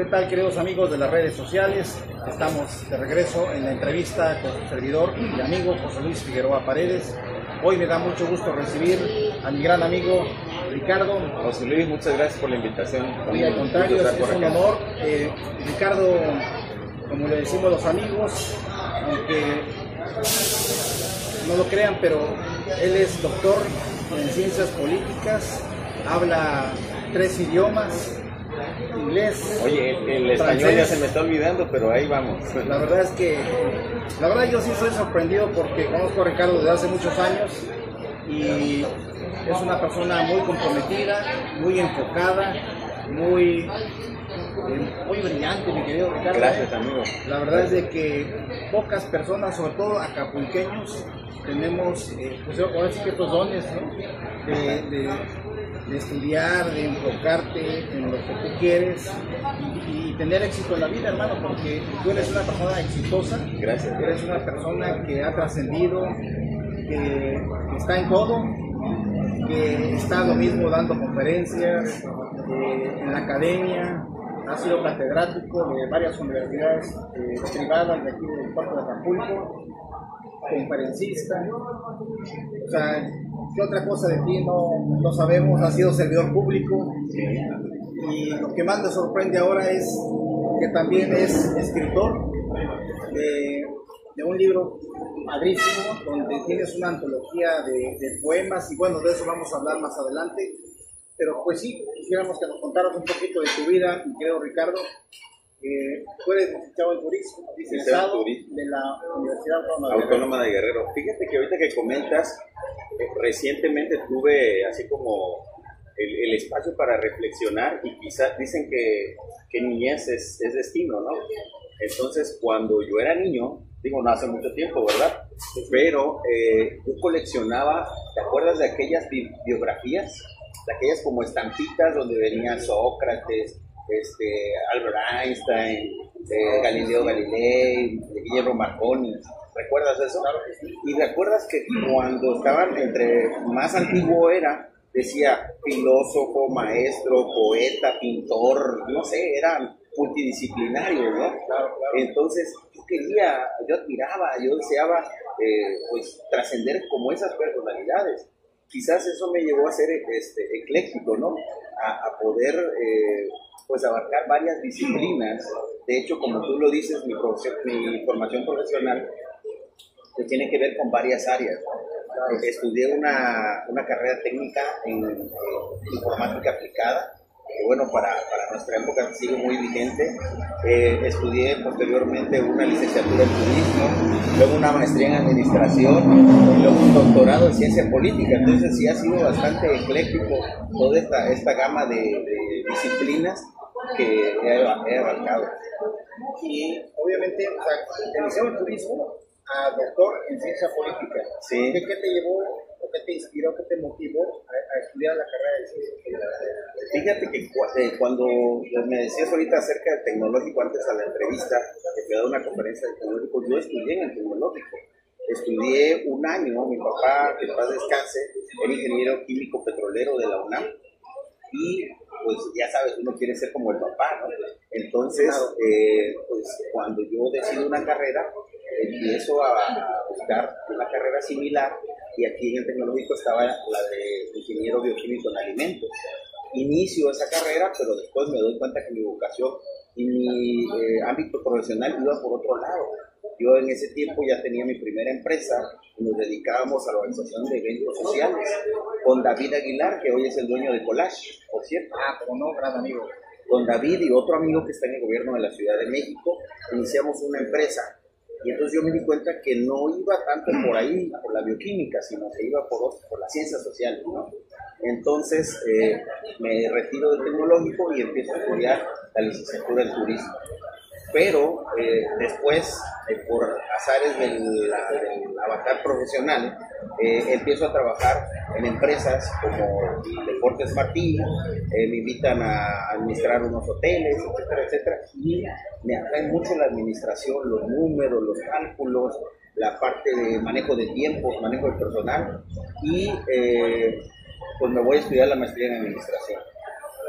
¿Qué tal, queridos amigos de las redes sociales? Estamos de regreso en la entrevista con su servidor y amigo José Luis Figueroa Paredes. Hoy me da mucho gusto recibir a mi gran amigo Ricardo. José Luis, muchas gracias por la invitación. Muy al contrario, es un honor. Ricardo, como le decimos los amigos, aunque no lo crean, pero él es doctor en ciencias políticas, habla 3 idiomas, inglés. Oye, el español francés. Ya se me está olvidando, pero ahí vamos. La verdad yo sí soy sorprendido porque conozco a Ricardo desde hace muchos años y es una persona muy comprometida, muy enfocada, muy brillante, mi querido Ricardo. Gracias, amigo. La verdad es de que pocas personas, sobre todo acapulqueños, tenemos, pues ahora sí que estos dones, ¿no? de estudiar, de enfocarte en lo que tú quieres y tener éxito en la vida, hermano, porque tú eres una persona exitosa. Gracias. Eres una persona que ha trascendido, que está en todo, que está lo mismo dando conferencias en la academia, ha sido catedrático de varias universidades privadas de aquí del puerto de Acapulco, conferencista. O sea, ¿qué otra cosa de ti no sabemos? Has sido servidor público. Sí. Y lo que más me sorprende ahora es que también es escritor de un libro padrísimo, donde tienes una antología de poemas, y bueno, de eso vamos a hablar más adelante. Pero pues sí, quisiéramos que nos contaras un poquito de tu vida, mi querido Ricardo. Tú eres licenciado en turismo, licenciado de la Universidad Autónoma de Guerrero. Fíjate que ahorita que comentas, recientemente tuve así como el espacio para reflexionar, y quizás dicen que niñez es destino, ¿no? Entonces, cuando yo era niño, digo, no hace mucho tiempo, ¿verdad? Pero yo coleccionaba, ¿te acuerdas de aquellas biografías? De aquellas como estampitas donde venía Sócrates, Albert Einstein, Galileo Galilei, Guillermo Marconi. ¿Recuerdas eso? Claro que sí. Y recuerdas que cuando estaban, entre más antiguo era, decía filósofo, maestro, poeta, pintor, no sé, eran multidisciplinarios, ¿no? Claro. Entonces yo admiraba, yo deseaba pues trascender como esas personalidades. Quizás eso me llevó a ser ecléctico, ¿no? A poder pues abarcar varias disciplinas. De hecho, como tú lo dices, mi formación profesional pues tiene que ver con varias áreas, ¿no? Estudié una carrera técnica en informática aplicada, que bueno, para nuestra época sigue muy vigente. Estudié posteriormente una licenciatura en turismo, luego una maestría en administración y luego un doctorado en ciencia política. Entonces sí ha sido bastante ecléctico toda esta gama de disciplinas que he abarcado. Y obviamente, o sea, te licenciado en turismo a doctor en ciencia política. Sí. ¿Qué te llevó, o qué te inspiró, qué te motivó a estudiar la carrera de ciencia política? Fíjate que cuando me decías ahorita acerca del tecnológico, antes a la entrevista, que fui a dar una conferencia de tecnológico, yo estudié en el tecnológico. Estudié un año, mi papá, que en paz descanse, era ingeniero químico petrolero de la UNAM, y pues ya sabes, uno quiere ser como el papá, ¿no? Entonces, pues cuando yo decido una carrera, empiezo a buscar una carrera similar, y aquí en el tecnológico estaba la de ingeniero bioquímico en alimentos. Inicio esa carrera, pero después me doy cuenta que mi vocación y mi ámbito profesional iba por otro lado. Yo en ese tiempo ya tenía mi primera empresa y nos dedicábamos a la organización de eventos sociales con David Aguilar, que hoy es el dueño de Collage, por cierto. Como no, gran amigo. Con David y otro amigo que está en el gobierno de la Ciudad de México, iniciamos una empresa. Y entonces yo me di cuenta que no iba tanto por ahí, por la bioquímica, sino que iba por las ciencias sociales, ¿no? Entonces me retiro del tecnológico y empiezo a estudiar la licenciatura en turismo. Pero después, por azares del avatar profesional, empiezo a trabajar en empresas como Deportes Martí, me invitan a administrar unos hoteles, etcétera, etcétera, y me atrae mucho la administración, los números, los cálculos, la parte de manejo de tiempos, manejo de personal, y pues me voy a estudiar la maestría en administración.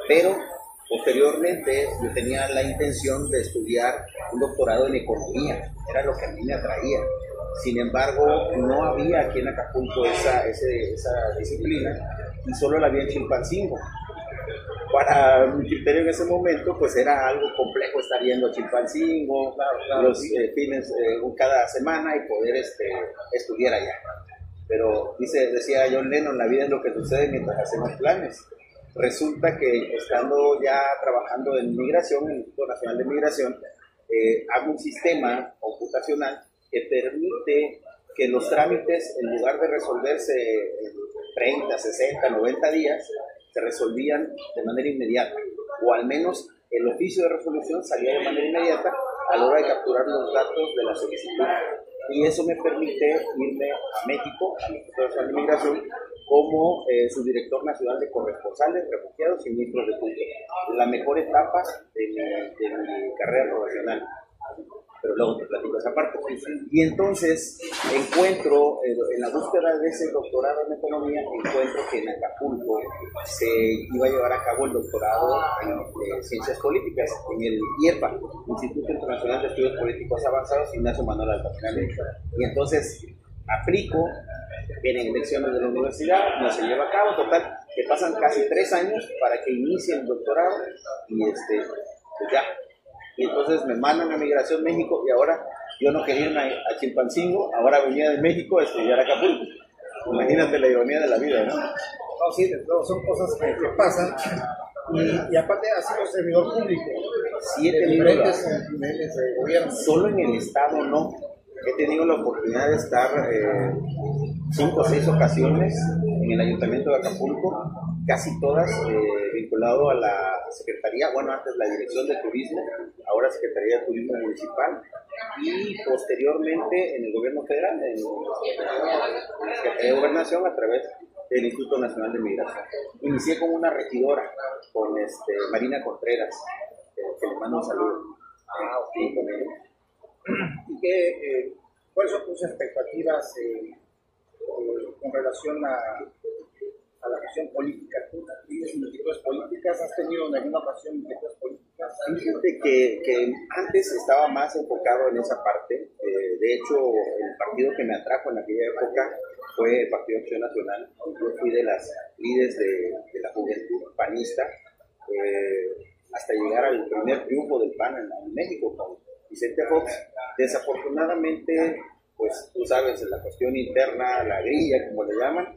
Pero Posteriormente, yo tenía la intención de estudiar un doctorado en economía, era lo que a mí me atraía. Sin embargo, no había aquí en Acapulco esa disciplina y solo la había en Chilpancingo. Para mi criterio en ese momento, pues era algo complejo estar yendo a Chilpancingo, los fines cada semana y poder estudiar allá. Pero decía John Lennon, la vida es lo que sucede mientras hacemos planes. Resulta que estando ya trabajando en migración, en el Instituto Nacional de Migración, hago un sistema computacional que permite que los trámites, en lugar de resolverse en 30, 60, 90 días, se resolvían de manera inmediata, o al menos el oficio de resolución salía de manera inmediata a la hora de capturar los datos de la solicitud. Y eso me permite irme a México, al Instituto Nacional de Migración, como subdirector nacional de corresponsales, refugiados y ministros de culto. La mejor etapa de mi carrera profesional. Pero luego te platico esa parte. Y entonces encuentro, en la búsqueda de ese doctorado en economía, encuentro que en Acapulco se iba a llevar a cabo el doctorado en ciencias políticas, en el IEPA, Instituto Internacional de Estudios Políticos Avanzados, Ignacio Manuel Altamirano. Y entonces aplico, vienen elecciones de la universidad, no se lleva a cabo, total, que pasan casi 3 años para que inicie el doctorado y pues ya. Y entonces me mandan a Migración México y ahora yo no quería irme a Chilpancingo, ahora venía de México a estudiar a Acapulco. Imagínate la ironía de la vida, ¿no? No, sí, son cosas que pasan. Y aparte ha sido servidor público. 7 diferentes niveles de gobierno. Solo en el Estado no. He tenido la oportunidad de estar 5 o 6 ocasiones en el Ayuntamiento de Acapulco, casi todas vinculado a la Secretaría, bueno, antes la Dirección de Turismo, ahora Secretaría de Turismo Municipal, y posteriormente en el Gobierno Federal, en la Secretaría de Gobernación, a través del Instituto Nacional de Migración. Inicié como una regidora con Marina Contreras, que le mando un saludo. Sí, con ella. ¿Y cuáles son tus expectativas con relación a la cuestión política? ¿Tú tienes inquietudes políticas? ¿Has tenido en alguna ocasión inquietudes políticas? Fíjate que antes estaba más enfocado en esa parte. De hecho, el partido que me atrajo en aquella época fue el Partido Acción Nacional. Yo fui de las líderes de la juventud panista hasta llegar al primer triunfo del PAN en México con Vicente Fox. Desafortunadamente, pues tú sabes, la cuestión interna, la grilla, como le llaman,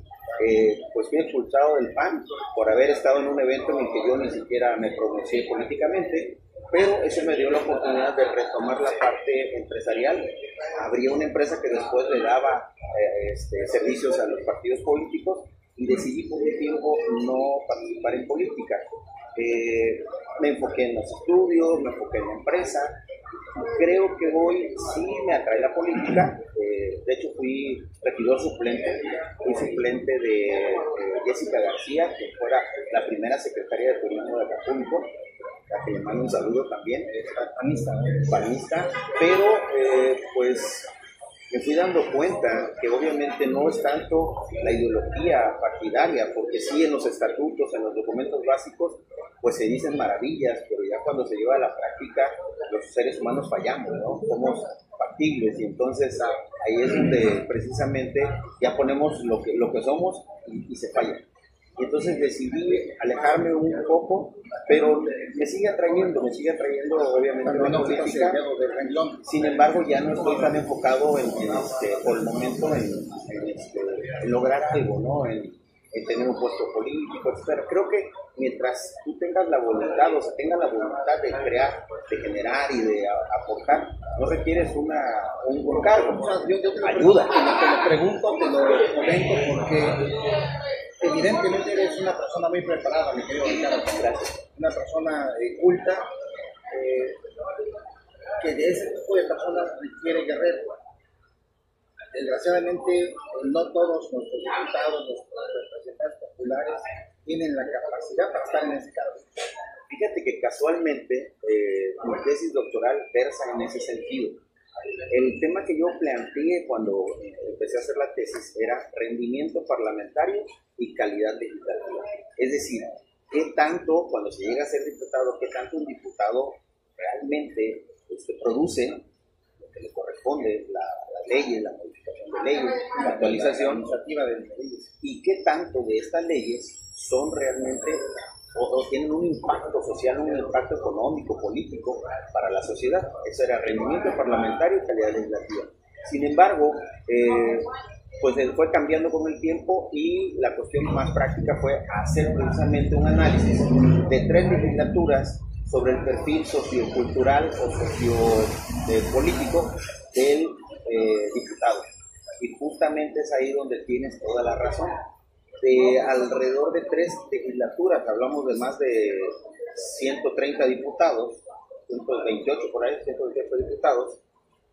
pues fui expulsado del PAN por haber estado en un evento en el que yo ni siquiera me pronuncié políticamente, pero eso me dio la oportunidad de retomar la parte empresarial. Abrí una empresa que después le daba servicios a los partidos políticos y decidí por un tiempo no participar en política. Me enfoqué en los estudios, me enfoqué en la empresa. Creo que hoy sí me atrae la política. De hecho fui regidor suplente, fui suplente de Jessica García, que fuera la primera secretaria de Turismo de Acapulco, a que le mando un saludo también, panista, pero pues me fui dando cuenta que obviamente no es tanto la ideología partidaria, porque sí en los estatutos, en los documentos básicos, pues se dicen maravillas, pero ya cuando se lleva a la práctica, los seres humanos fallamos, ¿no? Somos factibles y entonces ahí es donde precisamente ya ponemos lo que somos y se falla. Y entonces decidí alejarme un poco, pero me sigue atrayendo obviamente la política. Sin embargo, ya no estoy tan enfocado por el momento en lograr algo, ¿no? En tener un puesto político, etc. Creo que mientras tú tengas la voluntad, o sea, tengas la voluntad de crear, de generar y de aportar, no requieres un cargo. O sea, yo te lo pregunto, te lo comento porque evidentemente eres una persona muy preparada, mi querido Ricardo. Gracias. Una persona culta, que de ese tipo de personas requiere guerrero. Desgraciadamente, no todos nuestros diputados, nuestros representantes populares tienen la capacidad para estar en ese cargo. Fíjate que casualmente mi tesis doctoral versa en ese sentido. El tema que yo planteé cuando empecé a hacer la tesis era rendimiento parlamentario y calidad legislativa. Es decir, qué tanto, cuando se llega a ser diputado, qué tanto un diputado realmente produce lo que le corresponde, las leyes, la modificación de leyes, la actualización iniciativa de leyes, y qué tanto de estas leyes son realmente o tienen un impacto social, un impacto económico, político para la sociedad. Eso era rendimiento parlamentario y calidad legislativa. Sin embargo, pues fue cambiando con el tiempo y la cuestión más práctica fue hacer precisamente un análisis de 3 legislaturas sobre el perfil sociocultural o sociopolítico del diputado. Y justamente es ahí donde tienes toda la razón. De alrededor de 3 legislaturas, hablamos de más de 130 diputados, 128 por ahí, 128 diputados,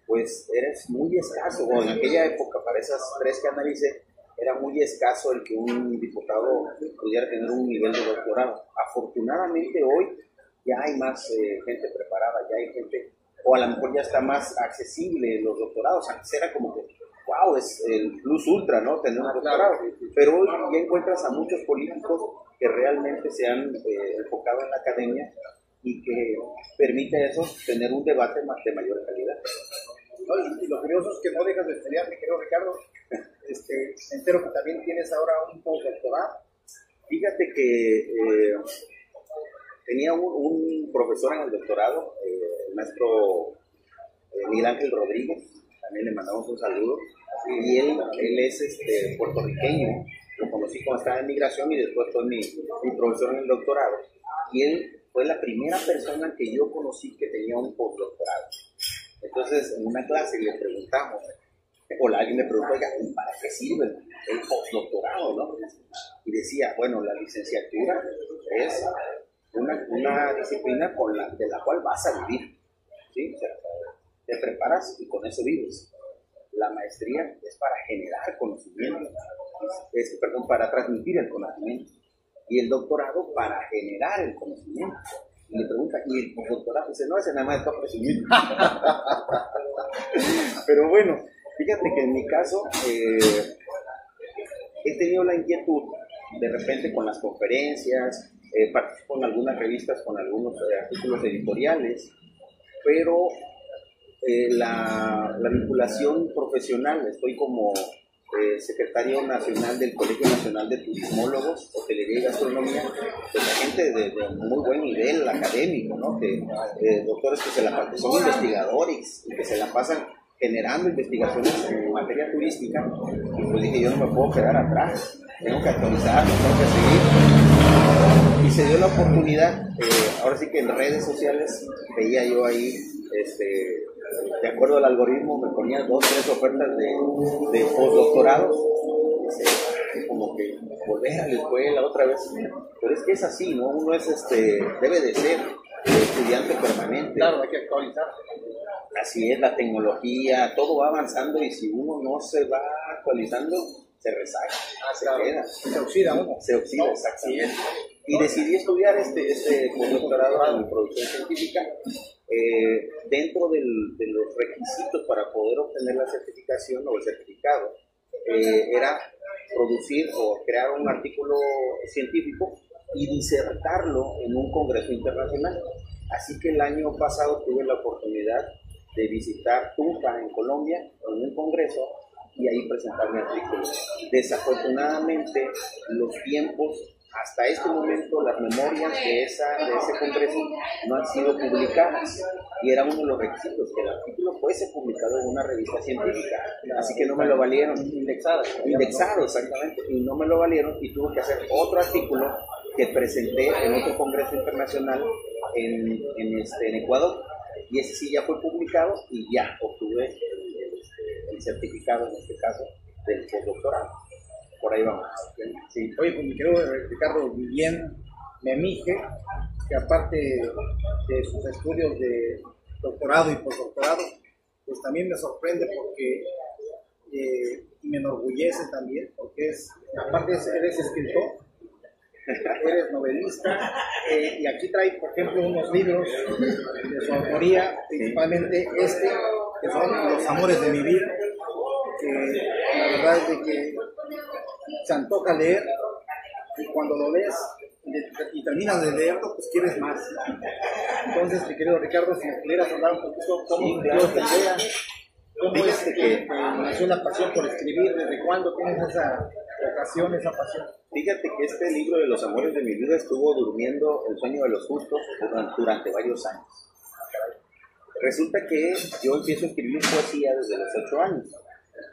pues eres muy escaso. Bueno, en aquella época, para esas 3 que analicé, era muy escaso el que un diputado pudiera tener un nivel de doctorado. Afortunadamente hoy ya hay más gente preparada, ya hay gente, o a lo mejor ya está más accesible los doctorados. Antes era como que, wow, es el plus ultra, ¿no? Tener un doctorado. Pero hoy ya encuentras a muchos políticos que realmente se han enfocado en la academia y que permite eso, tener un debate de mayor calidad. Y lo curioso es que no dejas de estudiar, mi querido Ricardo. Me entero que también tienes ahora un postdoctorado. Fíjate que tenía un profesor en el doctorado, el maestro Miguel Ángel Rodríguez, también le mandamos un saludo, y él es puertorriqueño. Lo conocí cuando estaba en migración y después fue mi profesor en el doctorado, y él fue la primera persona que yo conocí que tenía un postdoctorado. Entonces, en una clase le preguntamos, o alguien me preguntó, oiga, ¿para qué sirve el postdoctorado, no? Y decía, bueno, la licenciatura es una disciplina de la cual vas a vivir, ¿sí? O sea, te preparas y con eso vives. La maestría es para generar conocimiento, para transmitir el conocimiento. Y el doctorado para generar el conocimiento. Y le pregunta, ¿y el postdoctorado? Dice, no, ese nada más es para presumir. Pero bueno, fíjate que en mi caso he tenido la inquietud, de repente con las conferencias, participo en algunas revistas con algunos artículos editoriales, pero la vinculación profesional, estoy como secretario nacional del Colegio Nacional de Turismólogos, Hotelería y Gastronomía, de gente de muy buen nivel académico, ¿no? Doctores que son investigadores y que se la pasan generando investigaciones en materia turística. Y pues dije, yo no me puedo quedar atrás, tengo que actualizar, tengo que seguir. Y se dio la oportunidad, ahora sí que en redes sociales veía yo ahí, de acuerdo al algoritmo, me ponían 2 o 3 ofertas de postdoctorados, como que volver a la escuela otra vez. Pero es que es así, ¿no? Uno es debe de ser estudiante permanente. Claro, hay que actualizar. Así es, la tecnología, todo va avanzando, y si uno no se va actualizando, se rezaga, se queda. Se oxida uno. Se oxida, exactamente. Y decidí estudiar este postdoctorado en producción científica. Dentro de los requisitos para poder obtener la certificación o el certificado, era producir o crear un artículo científico y disertarlo en un congreso internacional. Así que el año pasado tuve la oportunidad de visitar Tunja en Colombia en un congreso y ahí presentar mi artículo. Desafortunadamente, los tiempos, hasta este momento, las memorias de ese congreso no han sido publicadas, y era uno de los requisitos, que el artículo fuese publicado en una revista científica. Así que no me lo valieron. Indexado, exactamente, y no me lo valieron, y tuve que hacer otro artículo que presenté en otro congreso internacional en Ecuador, y ese sí ya fue publicado y ya obtuve el certificado, en este caso, del postdoctorado. Por ahí vamos. Sí. Oye, pues mi querido Ricardo Guillén Memije, que aparte de sus estudios de doctorado y postdoctorado, pues también me sorprende porque y me enorgullece también, porque aparte eres escritor, eres novelista, y aquí trae, por ejemplo, unos libros de su autoría, principalmente que son Los amores de mi vida, que la verdad es de que se antoja leer, y cuando lo lees y terminas de leerlo, pues quieres más. Entonces, mi querido Ricardo, si me pudieras hablar un poquito cómo surgió esta idea, cómo es que nació la pasión por escribir, desde cuándo tienes esa vocación, esa pasión. Fíjate que este libro de los amores de mi vida estuvo durmiendo el sueño de los justos durante varios años. Resulta que yo empiezo a escribir poesía desde los 8 años.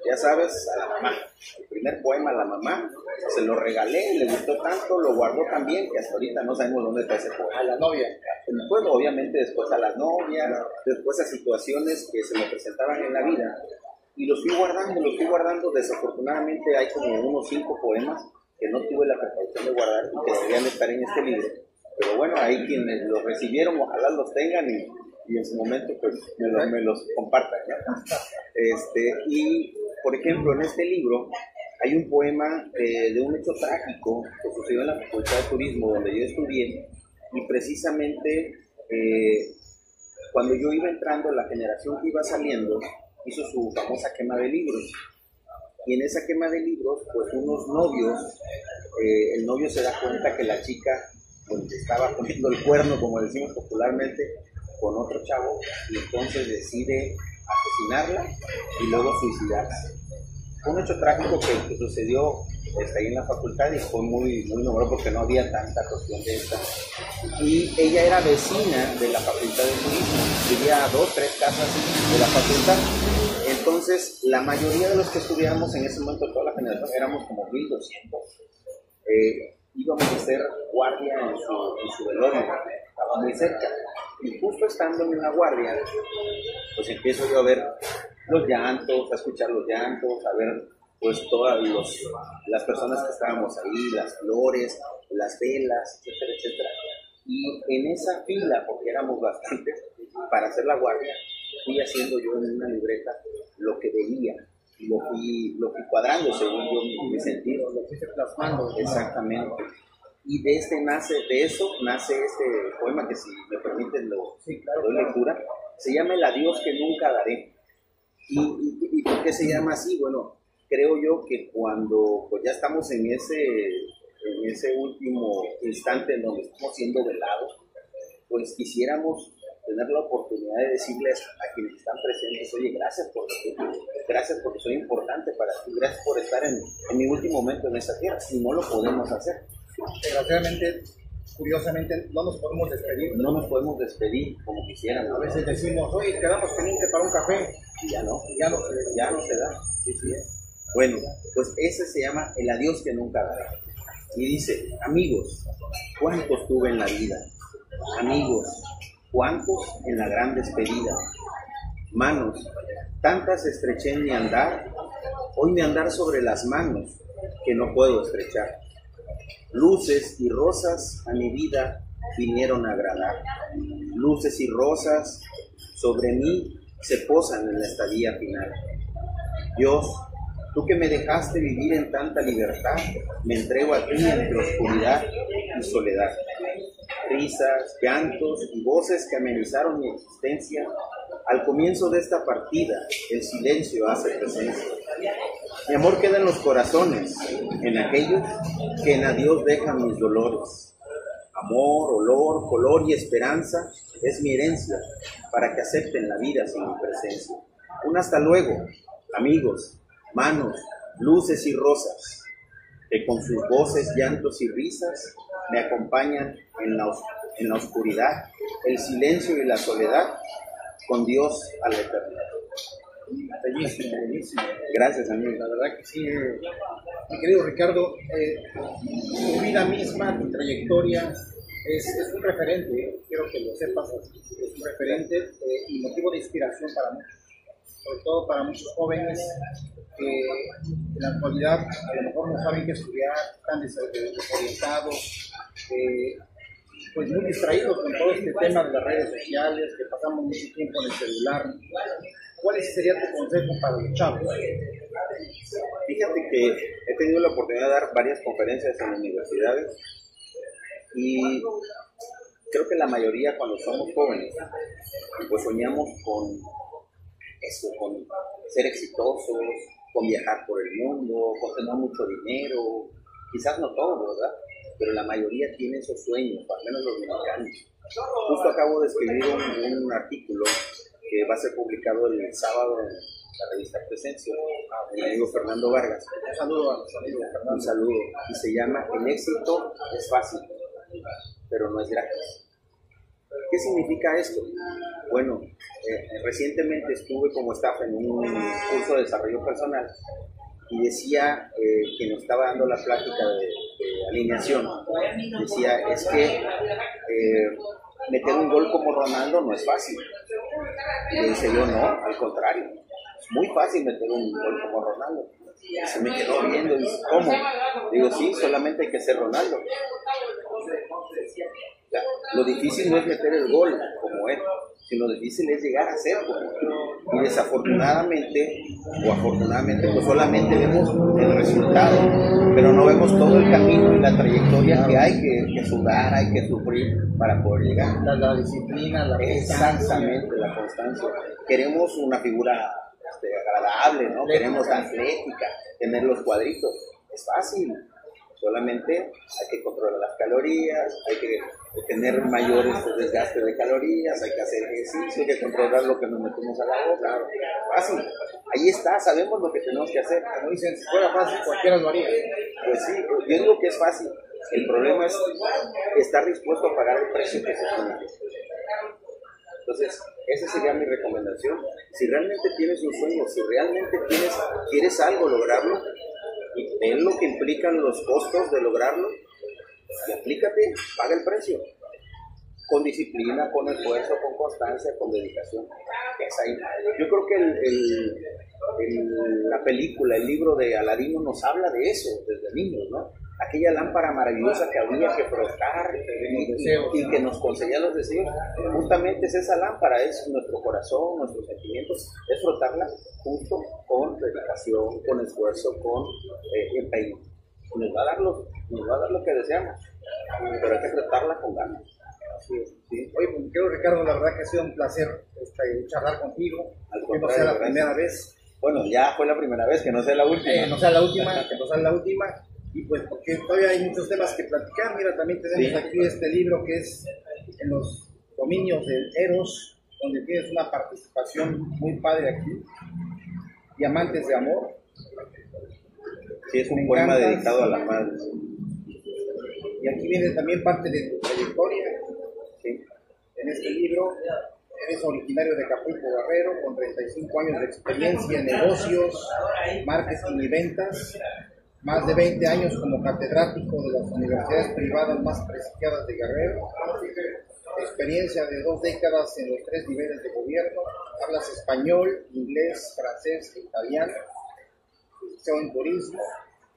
Ya sabes, a la mamá. El primer poema a la mamá, se lo regalé, le gustó tanto, lo guardó tan bien que hasta ahorita no sabemos dónde está ese poema. A la novia. Pues obviamente después a la novia, después a situaciones que se me presentaban en la vida. Y los fui guardando. Desafortunadamente hay como unos 5 poemas que no tuve la precaución de guardar y que deberían estar en este libro. Pero bueno, hay quienes los recibieron, ojalá los tengan y en su momento pues me los compartan, ¿no? Y por ejemplo en este libro hay un poema de un hecho trágico que sucedió en la Facultad de Turismo donde yo estudié, y precisamente cuando yo iba entrando, la generación que iba saliendo hizo su famosa quema de libros, y en esa quema de libros pues unos novios, el novio se da cuenta que la chica pues, estaba poniendo el cuerno, como decimos popularmente, con otro chavo, y entonces decide asesinarla y luego suicidarse. Fue un hecho trágico que sucedió ahí en la facultad y fue muy nuevo porque no había tanta cuestión de esta. Y ella era vecina de la Facultad de Turismo, vivía a 2, 3 casas de la facultad. Entonces, la mayoría de los que estudiábamos en ese momento, toda la generación, éramos como 1200. Íbamos a hacer guardia en su velorio, estaba muy cerca. Y justo estando en la guardia, pues empiezo yo a ver los llantos, a escuchar los llantos, a ver pues todas las personas que estábamos ahí, las flores, las velas, etcétera, etcétera. Y en esa fila, porque éramos bastantes, para hacer la guardia, fui haciendo yo en una libreta lo que veía, lo fui cuadrando según yo mi sentido. Lo fuiste plasmando. Exactamente. Y de eso nace este poema que, si me permiten, doy lectura. Se llama El adiós que nunca daré. ¿Y por qué se llama así? Bueno, creo yo que cuando pues ya estamos en ese último instante en donde estamos siendo velados, pues quisiéramos tener la oportunidad de decirles a quienes están presentes: oye, gracias porque soy importante para ti, gracias por estar en mi último momento en esta tierra. Y no lo podemos hacer. Desgraciadamente, curiosamente, no nos podemos despedir. No nos podemos despedir como quisiéramos. A veces decimos, oye, quedamos pendientes para un café. Y ya no se da. Sí. Bueno, pues ese se llama El adiós que nunca daré. Y dice: amigos, ¿cuántos tuve en la vida? Amigos, ¿cuántos en la gran despedida? Manos, tantas estreché en mi andar, hoy mi andar sobre las manos que no puedo estrechar. Luces y rosas a mi vida vinieron a agradar. Luces y rosas sobre mí se posan en la estadía final. Dios, tú que me dejaste vivir en tanta libertad, me entrego a ti entre oscuridad y soledad. Risas, llantos y voces que amenizaron mi existencia. Al comienzo de esta partida, el silencio hace presencia. Mi amor queda en los corazones, en aquellos que en adiós dejan mis dolores. Amor, olor, color y esperanza es mi herencia para que acepten la vida sin mi presencia. Un hasta luego, amigos, manos, luces y rosas, que con sus voces, llantos y risas me acompañan en la oscuridad, el silencio y la soledad, con Dios a la eternidad. Bellísimo. Gracias, amigo. La verdad que sí. Mi querido Ricardo, tu vida misma, tu trayectoria es un referente, quiero que lo sepas, es un referente y motivo de inspiración para muchos, sobre todo para muchos jóvenes que en la actualidad a lo mejor no saben qué estudiar, están desorientados, pues muy distraídos con todo este tema de las redes sociales, que pasamos mucho tiempo en el celular. ¿Cuál sería tu consejo para los chavos? Fíjate que he tenido la oportunidad de dar varias conferencias en universidades y creo que la mayoría, cuando somos jóvenes, pues soñamos con eso, con ser exitosos, con viajar por el mundo, con tener mucho dinero, quizás no todo, ¿verdad? pero la mayoría tiene esos sueños, al menos los mexicanos. Justo acabo de escribir un artículo que va a ser publicado el sábado en la revista Presencia, mi amigo Fernando Vargas. Un saludo a los amigos de Fernando. Un saludo. Y se llama El éxito es fácil, pero no es gratis. ¿Qué significa esto? Bueno, recientemente estuve como staff en un curso de desarrollo personal y decía, quien nos estaba dando la plática de alineación, decía, es que meter un gol como Ronaldo no es fácil. Y le dice yo, no, al contrario, es muy fácil meter un gol como Ronaldo. Y se me quedó viendo y dice, ¿cómo? Digo, sí, solamente hay que ser Ronaldo. O sea, lo difícil no es meter el gol como él, sino lo difícil es llegar a ser como él. Y desafortunadamente, o afortunadamente, pues solamente vemos el resultado, pero no vemos todo el camino y la trayectoria que hay que sudar, hay que sufrir para poder llegar. La disciplina, la constancia. Exactamente, la constancia. Queremos una figura agradable, ¿no? Queremos atlética, tener los cuadritos. Es fácil. Solamente hay que controlar las calorías, hay que tener mayores desgaste de calorías, hay que hacer ejercicio, hay que controlar lo que nos metemos a la boca. Fácil. Ahí está, sabemos lo que tenemos que hacer. Como dicen, si fuera fácil, cualquiera lo haría. Pues sí, yo digo que es fácil. El problema es estar dispuesto a pagar el precio que se tiene. Entonces, esa sería mi recomendación. Si realmente tienes un sueño, si realmente quieres algo, lograrlo, y ven lo que implican los costos de lograrlo, y aplícate, paga el precio. Con disciplina, con esfuerzo, con constancia, con dedicación. Es ahí. Yo creo que la película, el libro de Aladino nos habla de eso desde niños, ¿no? Aquella lámpara maravillosa que había que frotar y que nos concedía los deseos, justamente es esa lámpara, es nuestro corazón, nuestros sentimientos, es frotarla justo con dedicación, con esfuerzo, con empeño. Nos va a dar lo que deseamos, pero hay que frotarla con ganas. Así es. Sí. Oye, pues, creo, Ricardo, la verdad que ha sido un placer charlar contigo, que no sea la primera vez. Bueno, ya fue la primera vez, que no sea la última. No sea la última, que no sea la última. Y pues porque todavía hay muchos temas que platicar. Mira, también tenemos aquí este libro que es En los dominios del Eros, donde tienes una participación muy padre aquí. Diamantes de amor. Sí, es un poema dedicado a la madre. Y aquí viene también parte de tu trayectoria. Sí. En este libro eres originario de Acapulco, Guerrero, con 35 años de experiencia en negocios, marketing y ventas. Más de 20 años como catedrático de las universidades privadas más prestigiadas de Guerrero, experiencia de 2 décadas en los 3 niveles de gobierno, hablas español, inglés, francés e italiano, en turismo,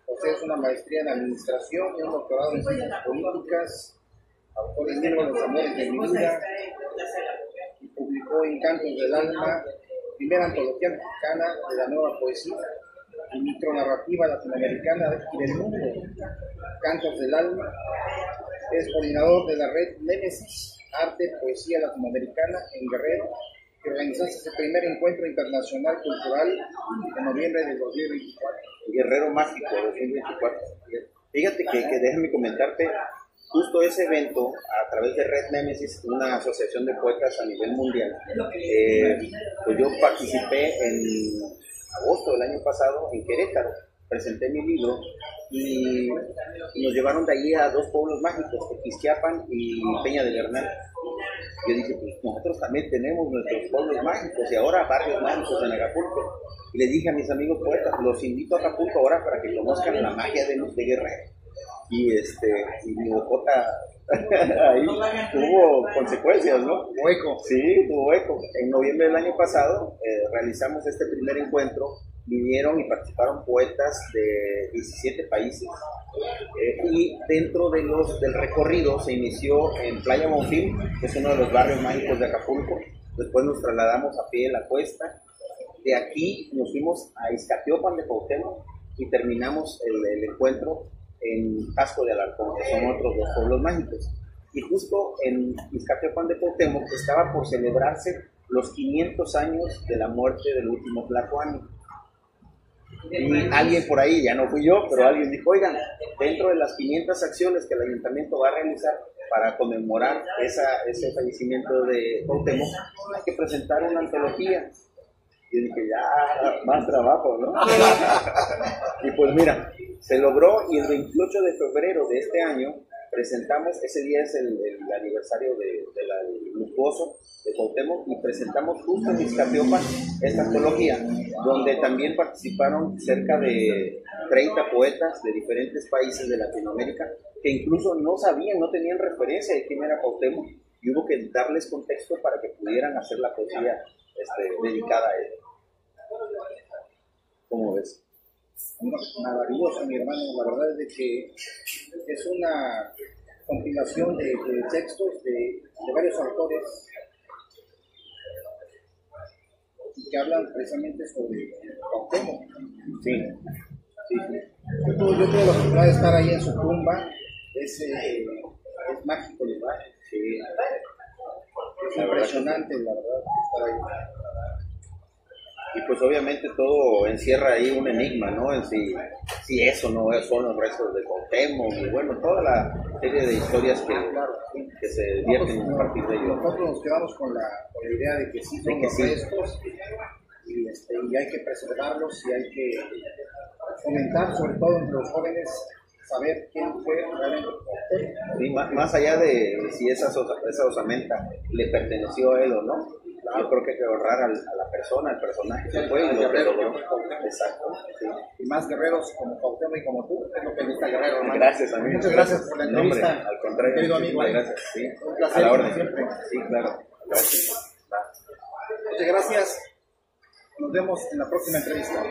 posees una maestría en administración y un doctorado en ciencias políticas, autor del libro Los amores de mi vida, y publicó Encantos del alma, primera antología mexicana de la nueva poesía y micronarrativa latinoamericana y del mundo, Cantos del Alma. Es coordinador de la red Némesis, Arte, Poesía Latinoamericana en Guerrero, que organizaste ese primer encuentro internacional cultural en noviembre de 2024. Guerrero Mágico 2024. Fíjate que déjame comentarte, justo ese evento, a través de Red Némesis, una asociación de poetas a nivel mundial, pues yo participé en agosto del año pasado en Querétaro, presenté mi libro y nos llevaron de allí a 2 pueblos mágicos, Tequisquiapan y Peña del Bernal. Yo dije, pues nosotros también tenemos nuestros pueblos mágicos y ahora barrios mágicos en Acapulco. Y les dije a mis amigos poetas, los invito a Acapulco ahora para que conozcan la magia de Guerrero. Y mi bocota ahí tuvo consecuencias, ¿no? Hueco. Sí, tuvo eco. En noviembre del año pasado realizamos este primer encuentro. Vinieron y participaron poetas de 17 países. Y dentro del recorrido se inició en Playa Bonfil, que es uno de los barrios mágicos de Acapulco. Después nos trasladamos a pie de la cuesta. De aquí nos fuimos a Iztacalpan de Cuauhtémoc y terminamos el encuentro en Tasco de Alarcón, que son otros 2 pueblos mágicos. Y justo en Iztacalpan de Cuauhtémoc estaba por celebrarse los 500 años de la muerte del último Tlacuani. Y alguien por ahí, ya no fui yo, pero alguien dijo, oigan, dentro de las 500 acciones que el ayuntamiento va a realizar para conmemorar ese fallecimiento de Cuauhtémoc, hay que presentar una antología. Y yo dije, ya, más trabajo, ¿no? Y pues mira, se logró, y el 28 de febrero de este año presentamos, ese día es el aniversario del luctuoso de Cuauhtémoc, y presentamos justo en Ixtapiopan esta antología, donde también participaron cerca de 30 poetas de diferentes países de Latinoamérica, que incluso no sabían, no tenían referencia de quién era Cuauhtémoc, y hubo que darles contexto para que pudieran hacer la poesía dedicada a él. ¿Cómo ves? Maravilloso, mi hermano. La verdad es de que es una compilación de textos de varios autores que hablan precisamente sobre Cuauhtémoc. Sí. Yo tuve la oportunidad de estar ahí en su tumba. Es mágico el lugar. Sí. Es impresionante, la verdad, estar ahí. Y pues obviamente todo encierra ahí un enigma, ¿no? En si eso no son los restos de Cuauhtémoc, y bueno, toda la serie de historias que se divierten a partir de ello. Nosotros nos quedamos con la idea de que sí son los restos, y hay que preservarlos, y hay que fomentar, sobre todo entre los jóvenes, saber quién fue realmente Cuauhtémoc. Sí, más allá de si esa osamenta le perteneció a él o no. Yo creo que hay que honrar a la persona, al personaje que fue y lo que logró. Exacto. Sí. Y más guerreros como Cuauhtémoc y como tú, es lo que necesita guerrero, hermano. Gracias, amigo. Muchas gracias por la entrevista. No, hombre, al contrario, querido amigo. Gracias. Sí. Un placer, a la orden. siempre. Sí, claro. Gracias. Muchas gracias. Nos vemos en la próxima entrevista.